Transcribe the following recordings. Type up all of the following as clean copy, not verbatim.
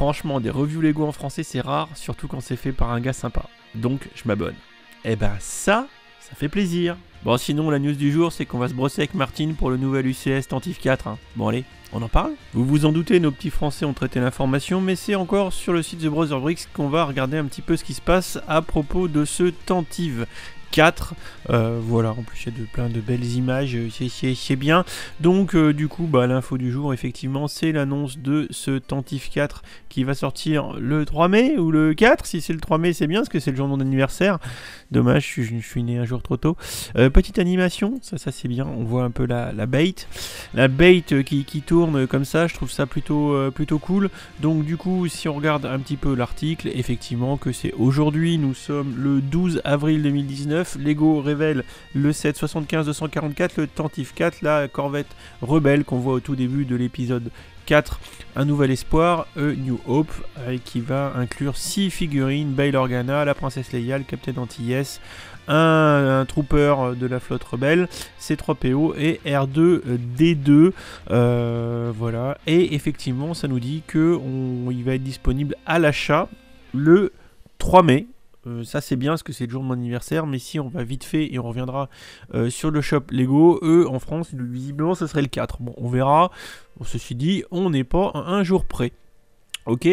Franchement, des reviews Lego en français, c'est rare, surtout quand c'est fait par un gars sympa. Donc, je m'abonne. Et ben ça fait plaisir. Bon, sinon, la news du jour, c'est qu'on va se brosser avec Martine pour le nouvel UCS Tantif 4. Hein. Bon, allez, on en parle? Vous vous en doutez, nos petits français ont traité l'information, mais c'est encore sur le site The Brother Bricks qu'on va regarder un petit peu ce qui se passe à propos de ce Tantive 4. Voilà, en plus il y a plein de belles images, c'est bien. Donc du coup, l'info du jour, effectivement, c'est l'annonce de ce Tantive 4 qui va sortir le 3 mai ou le 4. Si c'est le 3 mai, c'est bien, parce que c'est le jour de mon anniversaire. Dommage, je suis né un jour trop tôt. Petite animation, ça c'est bien, on voit un peu la bait. La bait qui tourne comme ça, je trouve ça plutôt cool. Donc du coup, si on regarde un petit peu l'article, effectivement que c'est aujourd'hui, nous sommes le 12 avril 2019. Lego révèle le set 75-244, le Tantive 4, la corvette rebelle qu'on voit au tout début de l'épisode 4, un nouvel espoir, A New Hope, qui va inclure 6 figurines, Bail Organa, la princesse Leia, le Captain Antilles, un trooper de la flotte rebelle, C3PO et R2D2, voilà, et effectivement ça nous dit qu'il va être disponible à l'achat le 3 mai. Ça c'est bien parce que c'est le jour de mon anniversaire, mais si on va vite fait et on reviendra sur le shop Lego, eux en France visiblement ça serait le 4. Bon, on verra. Bon, ceci dit, on n'est pas à un jour près. Ok,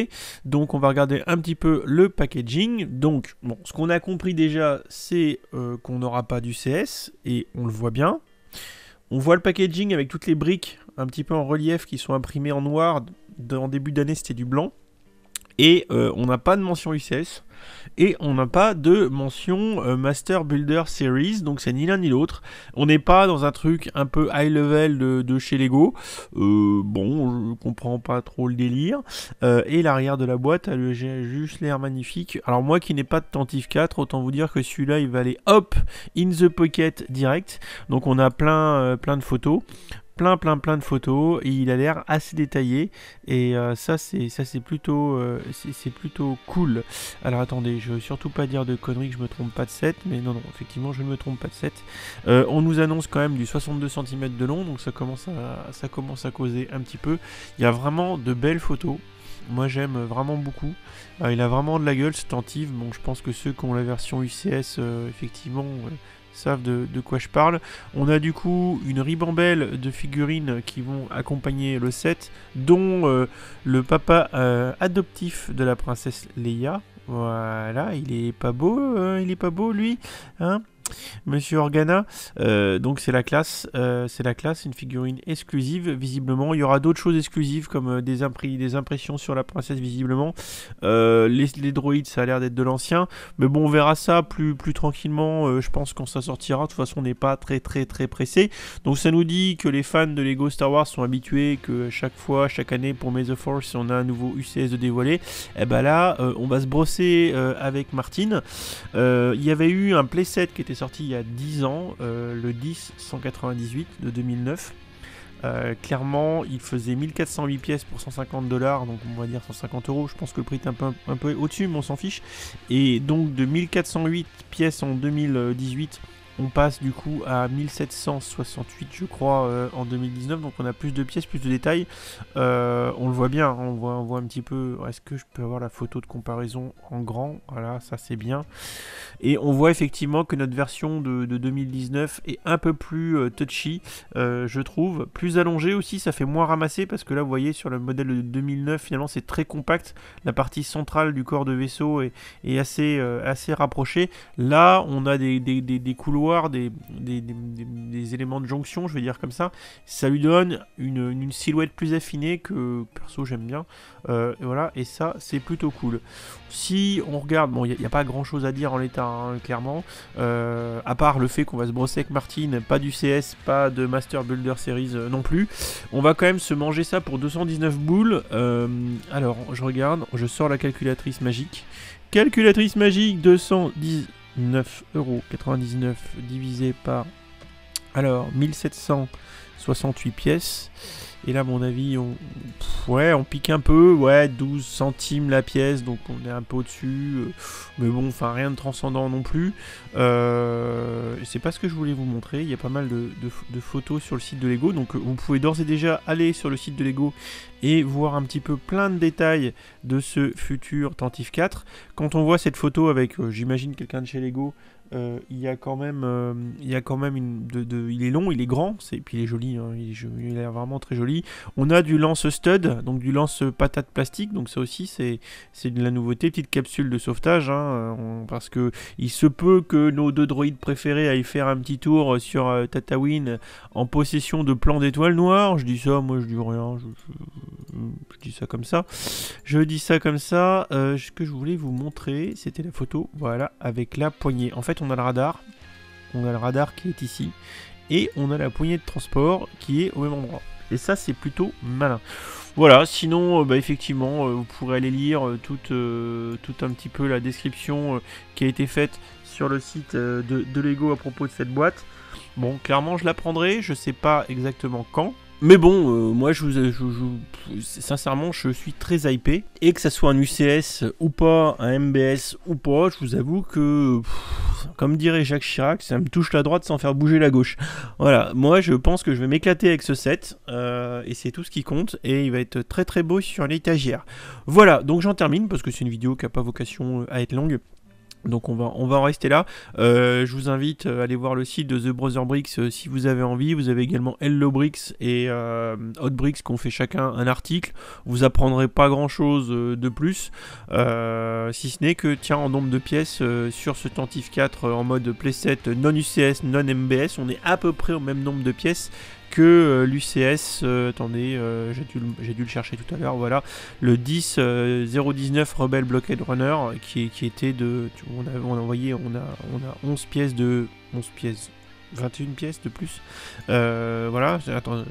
donc on va regarder un petit peu le packaging. Donc bon, ce qu'on a compris déjà, c'est qu'on n'aura pas du CS et on le voit bien. On voit le packaging avec toutes les briques un petit peu en relief qui sont imprimées en noir. En début d'année c'était du blanc. Et on n'a pas de mention UCS. Et on n'a pas de mention Master Builder Series, donc c'est ni l'un ni l'autre. On n'est pas dans un truc un peu high level de chez Lego. Bon, je comprends pas trop le délire. Et l'arrière de la boîte a juste l'air magnifique. Alors moi qui n'ai pas de Tantive 4, autant vous dire que celui-là il va aller hop in the pocket direct. Donc on a plein de photos. Plein de photos et il a l'air assez détaillé et ça c'est plutôt cool. Alors attendez, je veux surtout pas dire de conneries que je me trompe pas de set, mais non effectivement je ne me trompe pas de set. On nous annonce quand même du 62 cm de long, donc ça commence à causer un petit peu. Il y a vraiment de belles photos. Moi j'aime vraiment beaucoup. Il a vraiment de la gueule ce Tantive. Bon, je pense que ceux qui ont la version UCS effectivement savent de quoi je parle. On a du coup une ribambelle de figurines qui vont accompagner le set, dont le papa adoptif de la princesse Leia. Voilà, il est pas beau lui, hein, Monsieur Organa. Donc c'est la classe, une figurine exclusive. Visiblement, il y aura d'autres choses exclusives comme des impressions sur la princesse visiblement. Les droïdes, ça a l'air d'être de l'ancien, mais bon, on verra ça plus tranquillement. Je pense quand ça sortira. De toute façon, on n'est pas très pressé. Donc ça nous dit que les fans de Lego Star Wars sont habitués que chaque année pour May the Force, on a un nouveau UCS de dévoilé. Et ben là, on va se brosser avec Martine. Il y avait eu un playset qui était sorti il y a 10 ans, le 10-198 de 2009. Clairement, il faisait 1408 pièces pour 150 $, donc on va dire 150 €. Je pense que le prix est un peu au-dessus, mais on s'en fiche. Et donc de 1408 pièces en 2018, on passe du coup à 1768 je crois en 2019, donc on a plus de pièces, plus de détails. On le voit bien, hein, on voit un petit peu. Est-ce que je peux avoir la photo de comparaison en grand? Voilà, ça c'est bien. Et on voit effectivement que notre version de 2019 est un peu plus touchy, je trouve. Plus allongée aussi, ça fait moins ramasser, parce que là vous voyez sur le modèle de 2009, finalement c'est très compact. La partie centrale du corps de vaisseau est assez rapprochée. Là on a des couloirs, des éléments de jonction, je vais dire comme ça. Ça lui donne une silhouette plus affinée que perso j'aime bien. Et voilà, et ça c'est plutôt cool. Si on regarde, bon, il n'y a pas grand chose à dire en l'état, hein, clairement, à part le fait qu'on va se brosser avec Martine, pas du CS, pas de Master Builder Series non plus. On va quand même se manger ça pour 219 boules. Alors je regarde, je sors la calculatrice magique. Calculatrice magique, 219,99 € divisé par, alors, 1768 pièces. Et là, à mon avis, ouais, on pique un peu, ouais, 12 centimes la pièce, donc on est un peu au-dessus. Mais bon, enfin, rien de transcendant non plus. C'est pas ce que je voulais vous montrer. Il y a pas mal de photos sur le site de Lego, donc vous pouvez d'ores et déjà aller sur le site de Lego et voir un petit peu plein de détails de ce futur Tantive 4. Quand on voit cette photo avec, j'imagine, quelqu'un de chez Lego, il y a quand même il est long, il est grand, puis il est joli, hein, il est vraiment très joli. On a du lance stud, donc du lance patate plastique, donc ça aussi c'est de la nouveauté, petite capsule de sauvetage, hein, parce que il se peut que nos deux droïdes préférés aillent faire un petit tour sur Tatooine en possession de plans d'étoiles noires. Je dis ça, moi je dis rien, je dis ça comme ça. Ce que je voulais vous montrer, c'était la photo, voilà, avec la poignée. En fait, on a le radar qui est ici, et on a la poignée de transport qui est au même endroit. Et ça, c'est plutôt malin. Voilà, sinon, effectivement, vous pourrez aller lire tout un petit peu la description qui a été faite sur le site de Lego à propos de cette boîte. Bon, clairement, je la prendrai, je sais pas exactement quand. Mais bon, moi, sincèrement, je suis très hypé. Et que ça soit un UCS ou pas, un MBS ou pas, je vous avoue que, comme dirait Jacques Chirac, ça me touche la droite sans faire bouger la gauche. Voilà, moi, je pense que je vais m'éclater avec ce set. Et c'est tout ce qui compte. Et il va être très très beau sur l'étagère. Voilà, donc j'en termine parce que c'est une vidéo qui n'a pas vocation à être longue. Donc on va en rester là. Je vous invite à aller voir le site de The Brother Bricks si vous avez envie. Vous avez également Hello Bricks et Hot Bricks qui ont fait chacun un article. Vous apprendrez pas grand chose de plus, si ce n'est que tiens, en nombre de pièces sur ce Tantive 4 en mode playset non UCS, non MBS, on est à peu près au même nombre de pièces que l'UCS, attendez, j'ai dû le chercher tout à l'heure, voilà, le 10-019 Rebel Blockade Runner, qui était de, on a 11 pièces de, 11 pièces, 21 pièces de plus, voilà, attends,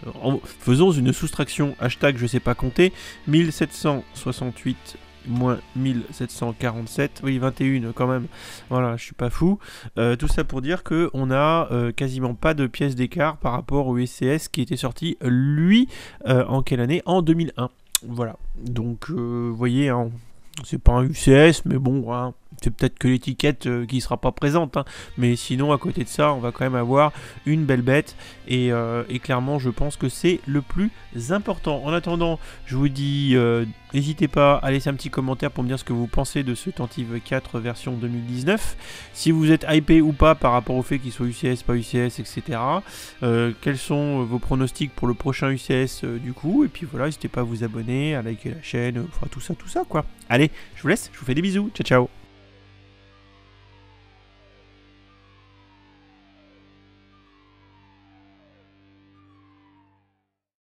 faisons une soustraction, hashtag je sais pas compter, 1768 moins 1747, oui 21 quand même, voilà, je suis pas fou. Tout ça pour dire que on a quasiment pas de pièces d'écart par rapport au UCS qui était sorti lui en quelle année? En 2001. Voilà, donc vous voyez, hein, c'est pas un UCS, mais bon, hein, c'est peut-être que l'étiquette qui sera pas présente, hein. Mais sinon à côté de ça on va quand même avoir une belle bête et clairement je pense que c'est le plus important. En attendant, je vous dis n'hésitez pas à laisser un petit commentaire pour me dire ce que vous pensez de ce Tantive 4 version 2019, si vous êtes hypé ou pas par rapport au fait qu'il soit UCS, pas UCS, etc. Quels sont vos pronostics pour le prochain UCS du coup, et puis voilà, n'hésitez pas à vous abonner, à liker la chaîne, enfin tout ça quoi. Allez, je vous laisse, je vous fais des bisous, ciao ciao.